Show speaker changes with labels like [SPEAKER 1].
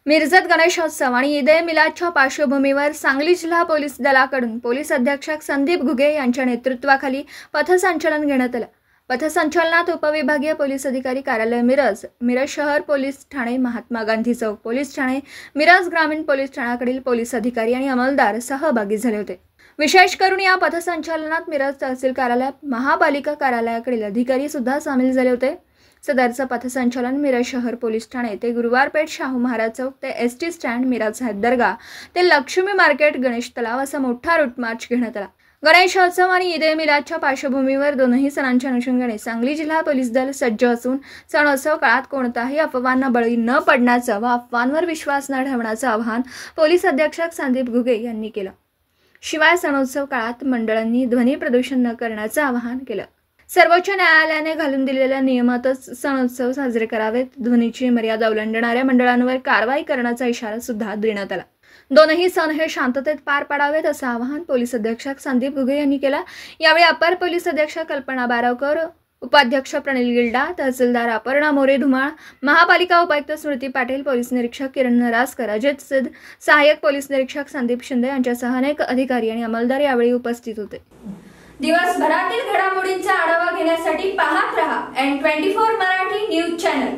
[SPEAKER 1] मिरजत गणेशोत्सव आणि ईद ए मिलादच्या पार्श्वभूमीवर सांगली जिल्हा पोलीस दलाकडून पोलीस अधीक्षक संदीप घुगे यांच्या नेतृत्वाखाली पथसंचलन घेण्यात आलं। पथसंचलनात उपविभागीय पोलीस अधिकारी कार्यालय मिरज, मिरज शहर पोलीस ठाणे, महात्मा गांधी चौक पोलीस ठाणे, मिरज ग्रामीण पोलीस ठाण्याकडील पोलीस अधिकारी आणि अंमलदार सहभागी झाले होते। विशेष करून या पथसंचलनात मिरज तहसील कार्यालय, महापालिका कार्यालयाकडील अधिकारी सुद्धा सामील झाले होते। सदरचं पथसंचलन मिरज शहर पोलीस ठाणे ते गुरुवारपेठ शाहू महाराज चौक ते एसटी स्टँड, मिरज दर्गा ते लक्ष्मी मार्केट, गणेश तलाव असा मोठा रूट मार्च घेण्यात आला। गणेशोत्सव आणि ईद ए मिलादच्या पार्श्वभूमीवर दोनही सणांच्या अनुषंगाने सांगली जिल्हा पोलीस दल सज्ज असून सणोत्सव काळात कोणताही अफवांना बळी न पडण्याचं व अफवांवर विश्वास न ठेवण्याचं आवाहन पोलीस अधीक्षक संदीप घुगे यांनी केलं। शिवाय सणोत्सव काळात मंडळांनी ध्वनी प्रदूषण न करण्याचं आवाहन केलं। सर्वोच्च न्यायालयाने घालून दिलेल्या नियमातच सणोत्सव साजरे करावेत, ध्वनीची मर्यादा ओलांडणाऱ्या मंडळांवर कारवाई करण्याचा इशारा सुद्धा देण्यात आला। दोनही सण हे शांततेत पार पाडावेत असं आवाहन पोलीस अधीक्षक संदीप घुगे यांनी केलं। यावेळी अपर पोलीस अधीक्षक कल्पना बारावकर, उपाध्यक्ष प्रणिल गिल्डा, तहसीलदार अपर्णा मोरे धुमाळ, महापालिका उपायुक्त स्मृती पाटील, पोलीस निरीक्षक किरण नरासकर, अजित सिद्ध, सहाय्यक पोलीस निरीक्षक संदीप शिंदे यांच्यासह अनेक अधिकारी आणि अंमलदार यावेळी उपस्थित होते। दिवसभरातील घडामोडींचा आढावा घेण्यासाठी पाहत रहा N24 मराठी न्यूज चॅनल।